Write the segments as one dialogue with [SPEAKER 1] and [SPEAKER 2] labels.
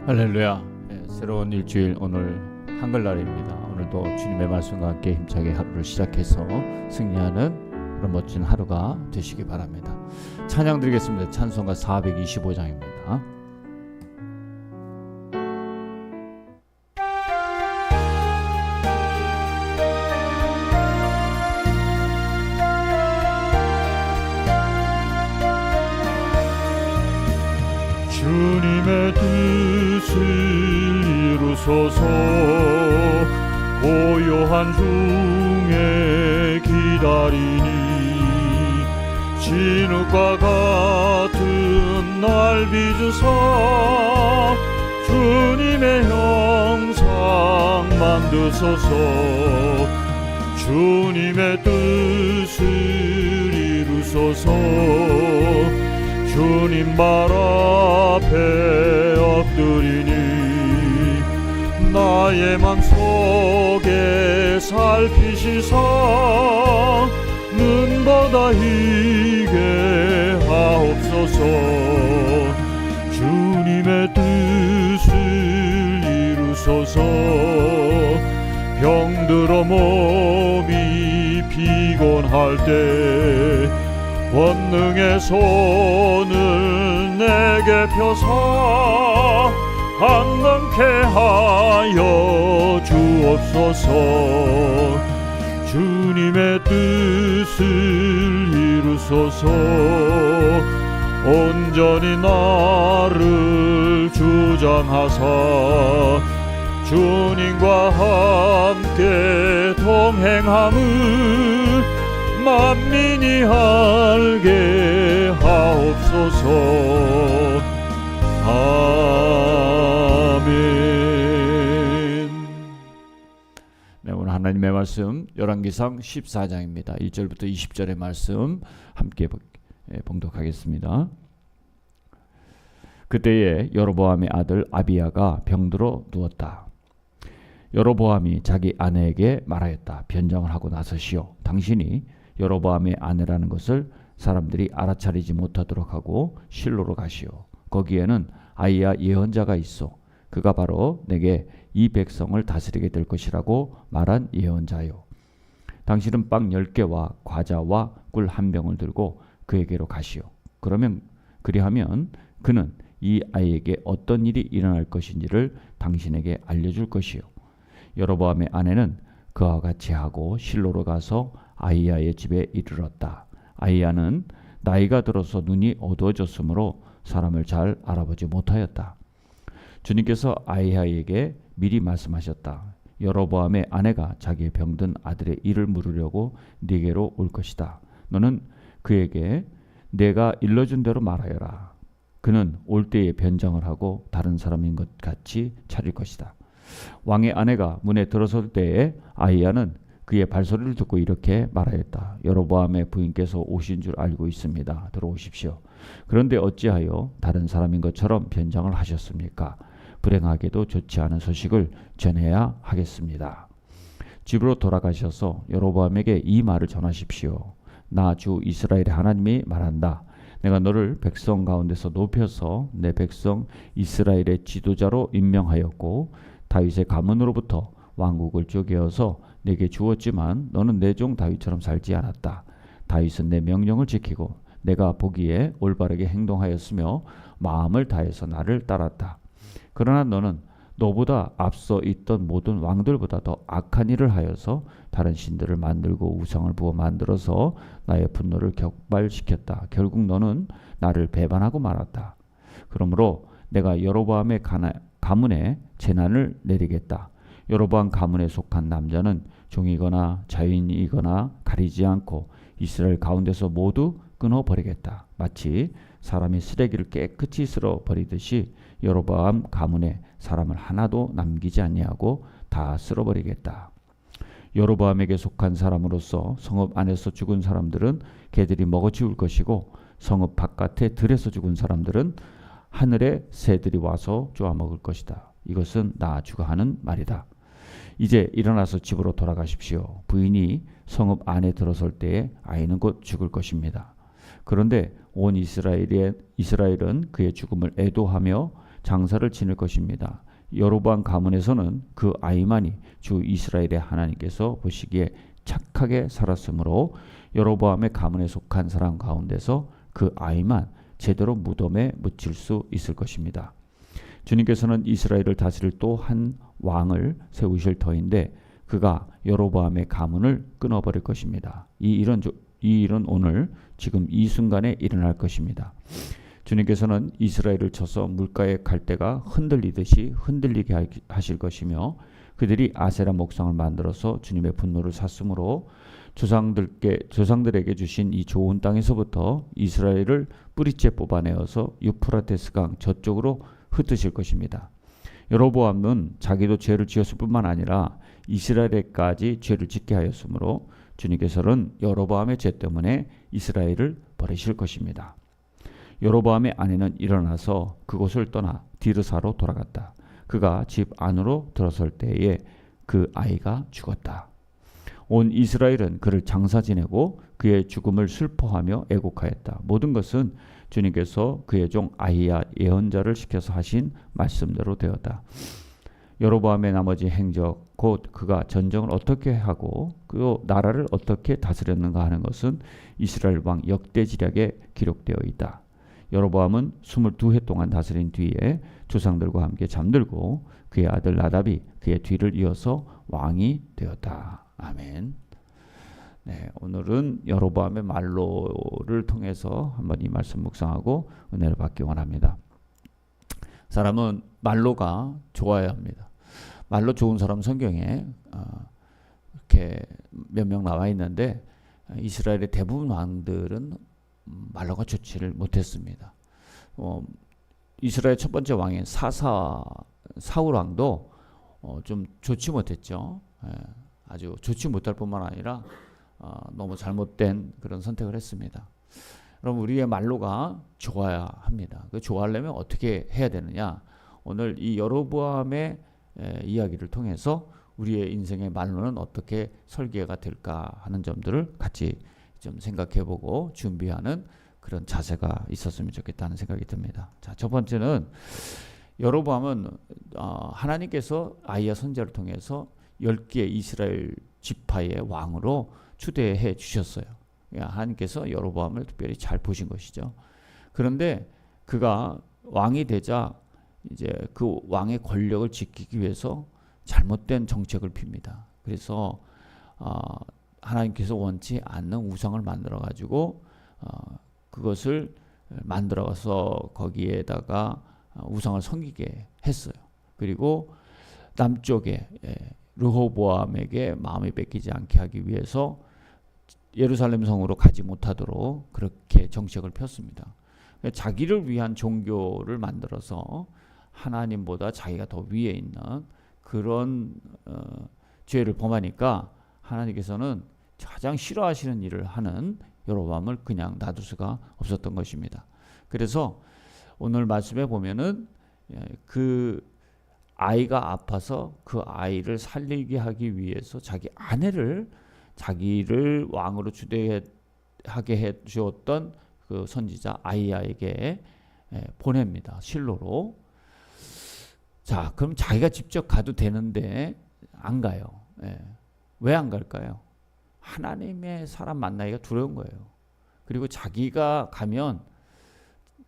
[SPEAKER 1] 할렐루야. 새로운 일주일 오늘 한글날입니다. 오늘도 주님의 말씀과 함께 힘차게 하루를 시작해서 승리하는 그런 멋진 하루가 되시기 바랍니다. 찬양 드리겠습니다. 찬송가 425장입니다.
[SPEAKER 2] 주님의 뜻을 이루소서. 고요한 중에 기다리니 진흙과 같은 날 빚으사 주님의 형상 만드소서. 주님의 뜻을 이루소서. 주님 발 앞에 엎드리니 나의 맘속에 살피시사 눈보다 희게 하옵소서. 주님의 뜻을 이루소서. 병들어 몸이 피곤할 때 권능의 손을 내게 펴사 강건케 하여 주옵소서. 주님의 뜻을 이루소서. 온전히 나를 주장하사 주님과 함께 동행함을 만민이 알게 하옵소서. 아멘.
[SPEAKER 1] 네, 오늘 하나님의 말씀 열왕기상 14장입니다. 1절부터 20절의 말씀 함께 봉독하겠습니다. 그때에 여로보암의 아들 아비야가 병들어 누웠다. 여로보암이 자기 아내에게 말하였다. 변장을 하고 나서시오. 당신이 여로보암의 아내라는 것을 사람들이 알아차리지 못하도록 하고 실로로 가시오. 거기에는 아이야 예언자가 있어. 그가 바로 내게 이 백성을 다스리게 될 것이라고 말한 예언자요. 당신은 빵 10개와 과자와 꿀 1병을 들고 그에게로 가시오. 그리하면 그는 이 아이에게 어떤 일이 일어날 것인지를 당신에게 알려줄 것이요. 여로보암의 아내는 그와 같이 하고 실로로 가서 아이야의 집에 이르렀다. 아이야는 나이가 들어서 눈이 어두워졌으므로 사람을 잘 알아보지 못하였다. 주님께서 아이야에게 미리 말씀하셨다. 여로보암의 아내가 자기의 병든 아들의 일을 물으려고 네게로 올 것이다. 너는 그에게 내가 일러준 대로 말하여라. 그는 올 때에 변장을 하고 다른 사람인 것 같이 차릴 것이다. 왕의 아내가 문에 들어설 때에 아이야는 그의 발소리를 듣고 이렇게 말하였다. 여로보암의 부인께서 오신 줄 알고 있습니다. 들어오십시오. 그런데 어찌하여 다른 사람인 것처럼 변장을 하셨습니까? 불행하게도 좋지 않은 소식을 전해야 하겠습니다. 집으로 돌아가셔서 여로보암에게 이 말을 전하십시오. 나 주 이스라엘의 하나님이 말한다. 내가 너를 백성 가운데서 높여서 내 백성 이스라엘의 지도자로 임명하였고 다윗의 가문으로부터 왕국을 쪼개어서 내게 주었지만 너는 내 종 다윗처럼 살지 않았다. 다윗은 내 명령을 지키고 내가 보기에 올바르게 행동하였으며 마음을 다해서 나를 따랐다. 그러나 너는 너보다 앞서 있던 모든 왕들보다 더 악한 일을 하여서 다른 신들을 만들고 우상을 부어 만들어서 나의 분노를 격발시켰다. 결국 너는 나를 배반하고 말았다. 그러므로 내가 여로보암의 가문에 재난을 내리겠다. 여로보암 가문에 속한 남자는 종이거나 자유인이거나 가리지 않고 이스라엘 가운데서 모두 끊어버리겠다. 마치 사람이 쓰레기를 깨끗이 쓸어버리듯이 여로보암 가문에 사람을 하나도 남기지 아니하고 다 쓸어버리겠다. 여로보암에게 속한 사람으로서 성읍 안에서 죽은 사람들은 개들이 먹어치울 것이고 성읍 바깥에 들에서 죽은 사람들은 하늘의 새들이 와서 쪼아먹을 것이다. 이것은 나 주가 하는 말이다. 이제 일어나서 집으로 돌아가십시오. 부인이 성읍 안에 들어설 때에 아이는 곧 죽을 것입니다. 그런데 온 이스라엘은 그의 죽음을 애도하며 장사를 지낼 것입니다. 여로보암 가문에서는 그 아이만이 주 이스라엘의 하나님께서 보시기에 착하게 살았으므로 여로보암의 가문에 속한 사람 가운데서 그 아이만 제대로 무덤에 묻힐 수 있을 것입니다. 주님께서는 이스라엘을 다스릴 또 한 왕을 세우실 터인데 그가 여로보암의 가문을 끊어버릴 것입니다. 이 일은 오늘 지금 이 순간에 일어날 것입니다. 주님께서는 이스라엘을 쳐서 물가의 갈대가 흔들리듯이 흔들리게 하실 것이며 그들이 아세라 목상을 만들어서 주님의 분노를 샀으므로 조상들에게 주신 이 좋은 땅에서부터 이스라엘을 뿌리째 뽑아내어서 유프라테스 강 저쪽으로 흩으실 것입니다. 여로보암은 자기도 죄를 지었을 뿐만 아니라 이스라엘에까지 죄를 짓게 하였으므로 주님께서는 여로보암의 죄 때문에 이스라엘을 버리실 것입니다. 여로보암의 아내는 일어나서 그곳을 떠나 디르사로 돌아갔다. 그가 집 안으로 들어설 때에 그 아이가 죽었다. 온 이스라엘은 그를 장사 지내고 그의 죽음을 슬퍼하며 애곡하였다. 모든 것은 주님께서 그의 종 아히야 예언자를 시켜서 하신 말씀대로 되었다. 여로보암의 나머지 행적 곧 그가 전쟁을 어떻게 하고 그 나라를 어떻게 다스렸는가 하는 것은 이스라엘 왕 역대지략에 기록되어 있다. 여로보암은 22해 동안 다스린 뒤에 조상들과 함께 잠들고 그의 아들 나답이 그의 뒤를 이어서 왕이 되었다. 아멘. 네, 오늘은 여로보암의 말로를 통해서 한번 이 말씀 묵상하고 은혜를 받기 원합니다. 사람은 말로가 좋아야 합니다. 말로 좋은 사람 성경에 이렇게 몇 명 나와 있는데 이스라엘의 대부분 왕들은 말로가 좋지를 못했습니다. 이스라엘 첫 번째 왕인 사울 왕도 좀 좋지 못했죠. 아주 좋지 못할 뿐만 아니라 너무 잘못된 그런 선택을 했습니다. 그럼 우리의 말로가 좋아야 합니다. 그 좋아하려면 어떻게 해야 되느냐? 오늘 이 여로보암의 이야기를 통해서 우리의 인생의 말로는 어떻게 설계가 될까 하는 점들을 같이 좀 생각해보고 준비하는 그런 자세가 있었으면 좋겠다는 생각이 듭니다. 자, 첫 번째는 여로보암은 하나님께서 아히야 선지자를 통해서 10개 이스라엘 지파의 왕으로 추대해 주셨어요. 하나님께서 여로보암을 특별히 잘 보신 것이죠. 그런데 그가 왕이 되자 이제 그 왕의 권력을 지키기 위해서 잘못된 정책을 핍니다. 그래서 하나님께서 원치 않는 우상을 만들어 가지고 그것을 만들어서 거기에다가 우상을 섬기게 했어요. 그리고 남쪽에 르호보암에게 마음이 뺏기지 않게 하기 위해서 예루살렘 성으로 가지 못하도록 그렇게 정책을 폈습니다. 자기를 위한 종교를 만들어서 하나님보다 자기가 더 위에 있는 그런 죄를 범하니까 하나님께서는 가장 싫어하시는 일을 하는 여로보암을 그냥 놔둘 수가 없었던 것입니다. 그래서 오늘 말씀에 보면은 그 아이가 아파서 그 아이를 살리게 하기 위해서 자기를 왕으로 주대하게 해 주었던 그 선지자 아히야에게 보냅니다. 실로로. 자, 그럼 자기가 직접 가도 되는데 안 가요. 왜 안 갈까요? 하나님의 사람 만나기가 두려운 거예요. 그리고 자기가 가면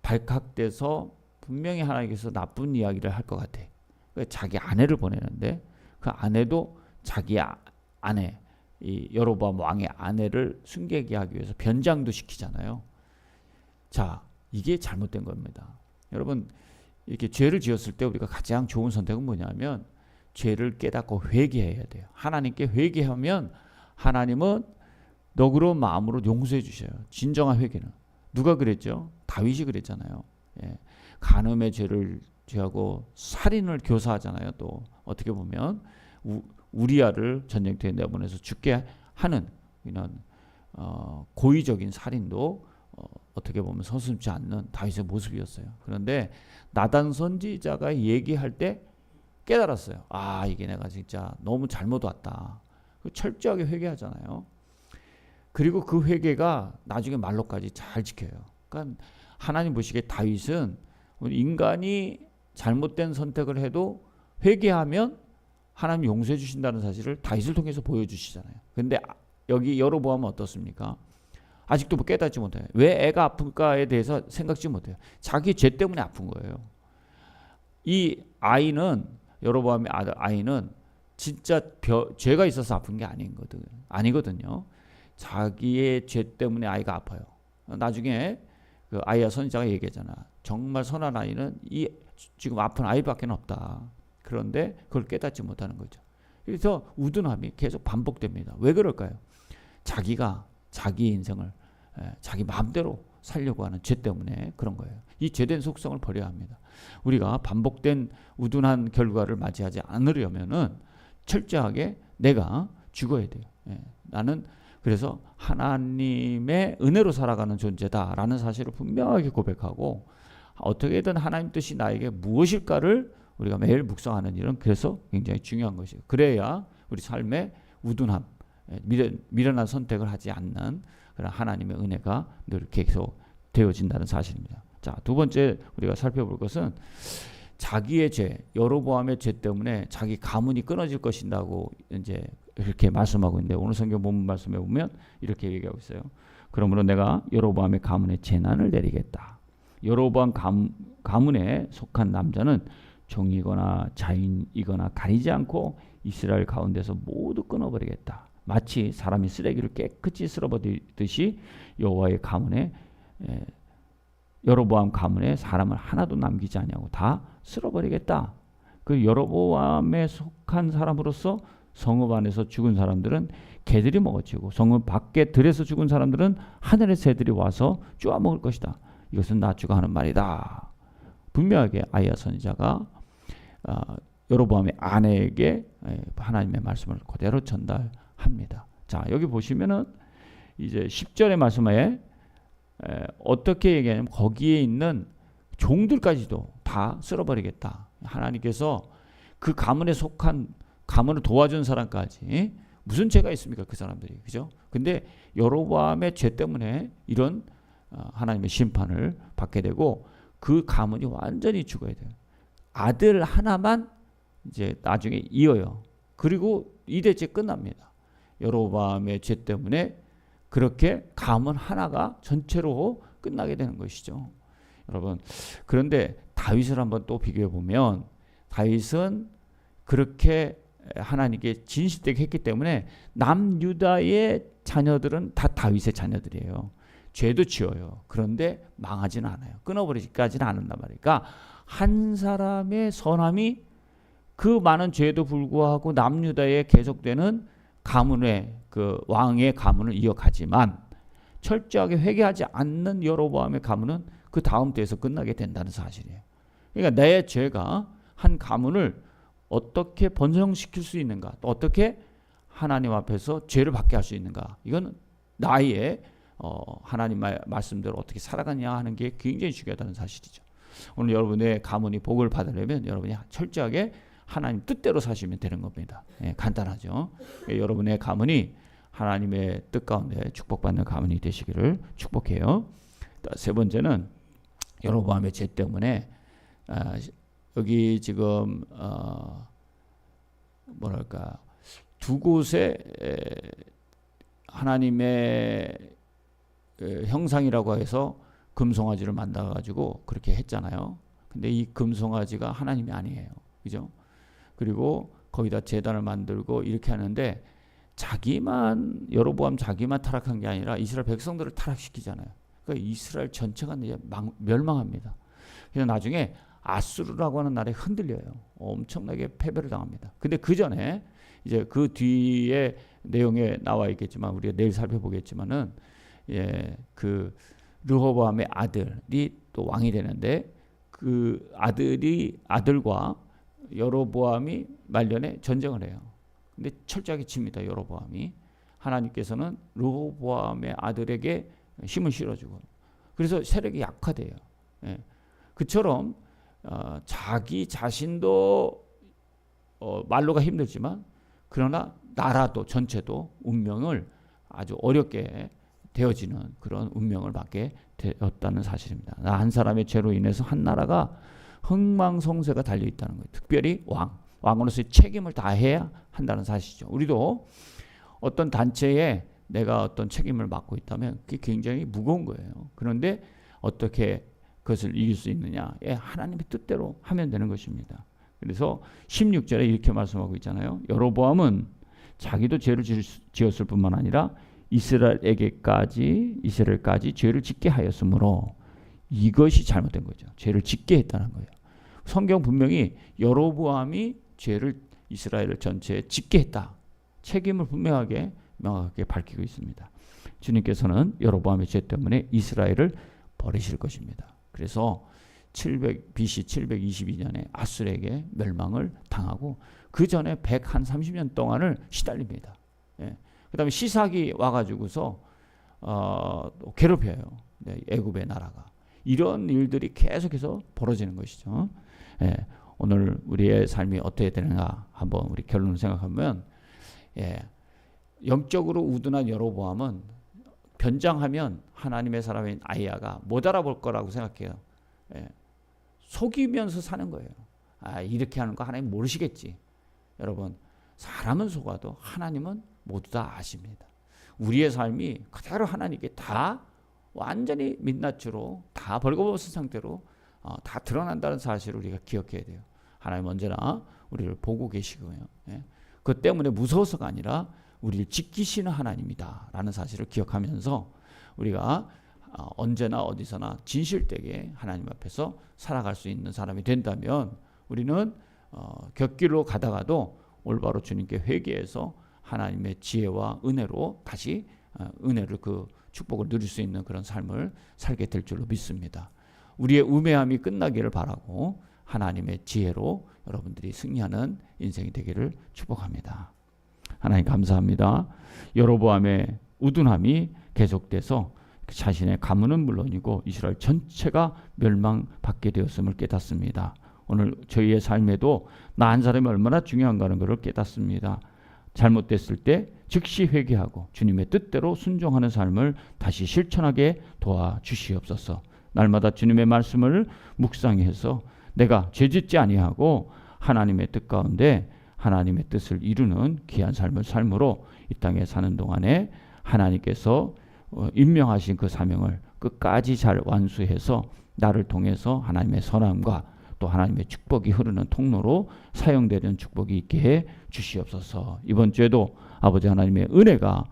[SPEAKER 1] 발칵돼서 분명히 하나님께서 나쁜 이야기를 할 것 같아. 자기 아내를 보내는데 그 아내도 자기 아내, 이 여로보암 왕의 아내를 순교하게 하기 위해서 변장도 시키잖아요. 자, 이게 잘못된 겁니다. 여러분, 이렇게 죄를 지었을 때 우리가 가장 좋은 선택은 뭐냐면 죄를 깨닫고 회개해야 돼요. 하나님께 회개하면 하나님은 너그러운 마음으로 용서해 주셔요. 진정한 회개는. 누가 그랬죠? 다윗이 그랬잖아요. 간음의 죄를 죄하고 살인을 교사하잖아요. 또 어떻게 보면 우리아를 전쟁터에 내보내서 죽게 하는 이런 고의적인 살인도 어떻게 보면 서슴지 않는 다윗의 모습이었어요. 그런데 나단 선지자가 얘기할 때 깨달았어요. 아, 이게 내가 진짜 너무 잘못 왔다. 철저하게 회개하잖아요. 그리고 그 회개가 나중에 말로까지 잘 지켜요. 그러니까 하나님 보시기에 다윗은 인간이 잘못된 선택을 해도 회개하면 하나님 용서해 주신다는 사실을 다윗을 통해서 보여주시잖아요. 근데 여기 여로보암은 어떻습니까? 아직도 깨닫지 못해요. 왜 애가 아픈가에 대해서 생각지 못해요. 자기 죄 때문에 아픈 거예요. 이 아이는, 여로보암의 아들 아이는 진짜 죄가 있어서 아픈 게 아니거든요. 자기의 죄 때문에 아이가 아파요. 나중에 그 아이야 선지자가 얘기하잖아. 정말 선한 아이는 이 지금 아픈 아이밖에 없다. 그런데 그걸 깨닫지 못하는 거죠. 그래서 우둔함이 계속 반복됩니다. 왜 그럴까요? 자기가 자기 인생을 자기 마음대로 살려고 하는 죄 때문에 그런 거예요. 이 죄된 속성을 버려야 합니다. 우리가 반복된 우둔한 결과를 맞이하지 않으려면은 철저하게 내가 죽어야 돼요. 나는 그래서 하나님의 은혜로 살아가는 존재다라는 사실을 분명하게 고백하고 어떻게든 하나님 뜻이 나에게 무엇일까를 우리가 매일 묵상하는 일은 그래서 굉장히 중요한 것이에요. 그래야 우리 삶의 우둔함, 미련한 선택을 하지 않는 그런 하나님의 은혜가 늘 계속 되어진다는 사실입니다. 자, 두 번째 우리가 살펴볼 것은 자기의 죄, 여로보암의 죄 때문에 자기 가문이 끊어질 것이라고 이제 이렇게 말씀하고 있는데 오늘 성경 본문 말씀에 보면 이렇게 얘기하고 있어요. 그러므로 내가 여로보암의 가문에 재난을 내리겠다. 여로보암 가문에 속한 남자는 종이거나 자인이거나 가리지 않고 이스라엘 가운데서 모두 끊어버리겠다. 마치 사람이 쓰레기를 깨끗이 쓸어버리듯이 여호와의 가문에 여로보암 가문에 사람을 하나도 남기지 아니하고 다 쓸어버리겠다. 그 여로보암에 속한 사람으로서 성읍 안에서 죽은 사람들은 개들이 먹어치고 성읍 밖에 들에서 죽은 사람들은 하늘의 새들이 와서 쪼아 먹을 것이다. 이것은 나 주가 하는 말이다. 분명하게 아이야 선지자가 여로보암의 아내에게 하나님의 말씀을 그대로 전달합니다. 자, 여기 보시면은 이제 10절의 말씀에 어떻게 얘기하냐면 거기에 있는 종들까지도 다 쓸어버리겠다. 하나님께서 그 가문에 속한 가문을 도와준 사람까지 무슨 죄가 있습니까? 그 사람들이. 그죠? 근데 여로보암의 죄 때문에 이런 하나님의 심판을 받게 되고 그 가문이 완전히 죽어야 돼요. 아들 하나만 이제 나중에 이어요. 그리고 이대째 끝납니다. 여로보암의 죄 때문에 그렇게 가문 하나가 전체로 끝나게 되는 것이죠. 여러분, 그런데 다윗을 한번 또 비교해 보면 다윗은 그렇게 하나님께 진실되게 했기 때문에 남유다의 자녀들은 다 다윗의 자녀들이에요. 죄도 지어요. 그런데 망하지는 않아요. 끊어버리지까지는 않는단 말이에요. 그러니까 한 사람의 선함이 그 많은 죄에도 불구하고 남유다에 계속되는 가문의 그 왕의 가문을 이어가지만 철저하게 회개하지 않는 여로보암의 가문은 그 다음 때에서 끝나게 된다는 사실이에요. 그러니까 내 죄가 한 가문을 어떻게 번성시킬 수 있는가, 또 어떻게 하나님 앞에서 죄를 받게 할 수 있는가, 이건 나의 하나님 말씀대로 어떻게 살아가냐 하는 게 굉장히 중요하다는 사실이죠. 오늘 여러분의 가문이 복을 받으려면 여러분이 철저하게 하나님 뜻대로 사시면 되는 겁니다. 간단하죠. 여러분의 가문이 하나님의 뜻 가운데 축복받는 가문이 되시기를 축복해요. 세 번째는 여로보암의 죄 때문에 여기 지금 뭐랄까 두 곳에 하나님의 형상이라고 해서 금송아지를 만들어 가지고 그렇게 했잖아요. 근데 이 금송아지가 하나님이 아니에요. 그죠? 그리고 거기다 제단을 만들고 이렇게 하는데 여로보암 자기만 타락한 게 아니라 이스라엘 백성들을 타락시키잖아요. 그러니까 이스라엘 전체가 이제 멸망합니다. 그래서 나중에 아수르라고 하는 나라에 흔들려요. 엄청나게 패배를 당합니다. 근데 그 전에 이제 그 뒤에 내용에 나와 있겠지만 우리가 내일 살펴보겠지만은 그 르호보암의 아들이 또 왕이 되는데 그 아들과 여로보암이 말년에 전쟁을 해요. 근데 철저하게 집니다. 여로보암이. 하나님께서는 르호보암의 아들에게 힘을 실어주고 그래서 세력이 약화돼요. 그처럼 자기 자신도 말로가 힘들지만 그러나 나라도 전체도 운명을 아주 어렵게 되어지는 그런 운명을 받게 되었다는 사실입니다. 한 사람의 죄로 인해서 한 나라가 흥망성쇠가 달려 있다는 거예요. 특별히 왕으로서의 책임을 다해야 한다는 사실이죠. 우리도 어떤 단체에 내가 어떤 책임을 맡고 있다면 그게 굉장히 무거운 거예요. 그런데 어떻게 그것을 이길 수 있느냐? 하나님의 뜻대로 하면 되는 것입니다. 그래서 16절에 이렇게 말씀하고 있잖아요. 여로보암은 자기도 죄를 지었을 뿐만 아니라 이스라엘까지 죄를 짓게 하였으므로 이것이 잘못된 거죠. 죄를 짓게 했다는 거예요. 성경 분명히 여로보암이 죄를 이스라엘 전체에 짓게 했다. 책임을 분명하게 명확하게 밝히고 있습니다. 주님께서는 여로보암의 죄 때문에 이스라엘을 버리실 것입니다. 그래서 BC 722년에 아수르에게 멸망을 당하고 그 전에 130년 동안을 시달립니다. 그 다음에 시삭이 와가지고서 괴롭혀요. 애굽의 나라가. 이런 일들이 계속해서 벌어지는 것이죠. 오늘 우리의 삶이 어떻게 되는가 한번 우리 결론을 생각하면 영적으로 우둔한 여로보암은 변장하면 하나님의 사람인 아히야가 못 알아볼 거라고 생각해요. 속이면서 사는 거예요. 이렇게 하는 거 하나님 모르시겠지. 여러분, 사람은 속아도 하나님은 모두 다 아십니다. 우리의 삶이 그대로 하나님께 다 완전히 민낯으로 다 벌거벗은 상태로 다 드러난다는 사실을 우리가 기억해야 돼요. 하나님 언제나 우리를 보고 계시고요. 그것 때문에 무서워서가 아니라 우리를 지키시는 하나님이다 라는 사실을 기억하면서 우리가 언제나 어디서나 진실되게 하나님 앞에서 살아갈 수 있는 사람이 된다면 우리는 곁길로 가다가도 올바로 주님께 회개해서 하나님의 지혜와 은혜로 다시 은혜를 그 축복을 누릴 수 있는 그런 삶을 살게 될 줄로 믿습니다. 우리의 우매함이 끝나기를 바라고 하나님의 지혜로 여러분들이 승리하는 인생이 되기를 축복합니다. 하나님 감사합니다. 여로보암의 우둔함이 계속돼서 자신의 가문은 물론이고 이스라엘 전체가 멸망받게 되었음을 깨닫습니다. 오늘 저희의 삶에도 나 한 사람이 얼마나 중요한가는 것을 깨닫습니다. 잘못됐을 때 즉시 회개하고 주님의 뜻대로 순종하는 삶을 다시 실천하게 도와주시옵소서. 날마다 주님의 말씀을 묵상해서 내가 죄짓지 아니하고 하나님의 뜻 가운데 하나님의 뜻을 이루는 귀한 삶을 삶으로 이 땅에 사는 동안에 하나님께서 임명하신 그 사명을 끝까지 잘 완수해서 나를 통해서 하나님의 선함과 또 하나님의 축복이 흐르는 통로로 사용되는 축복이 있게 해 주시옵소서. 이번 주에도 아버지 하나님의 은혜가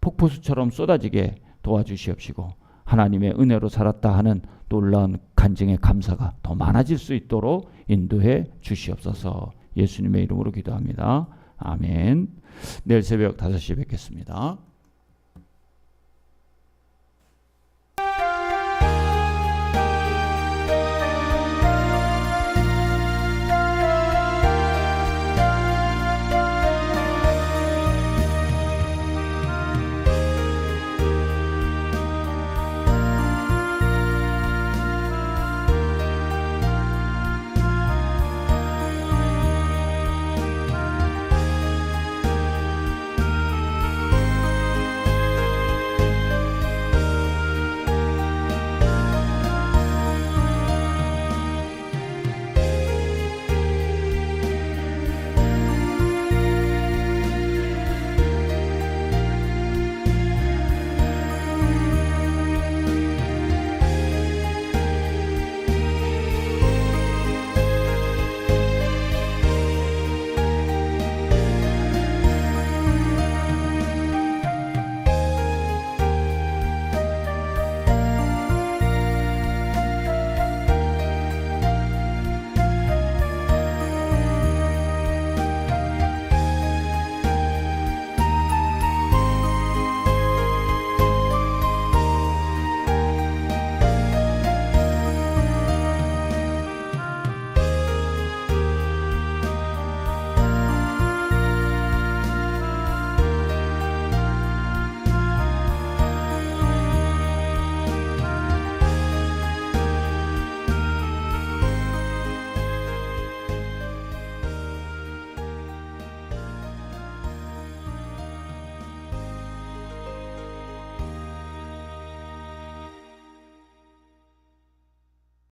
[SPEAKER 1] 폭포수처럼 쏟아지게 도와주시옵시고 하나님의 은혜로 살았다 하는 놀라운 간증의 감사가 더 많아질 수 있도록 인도해 주시옵소서. 예수님의 이름으로 기도합니다. 아멘. 내일 새벽 5시에 뵙겠습니다.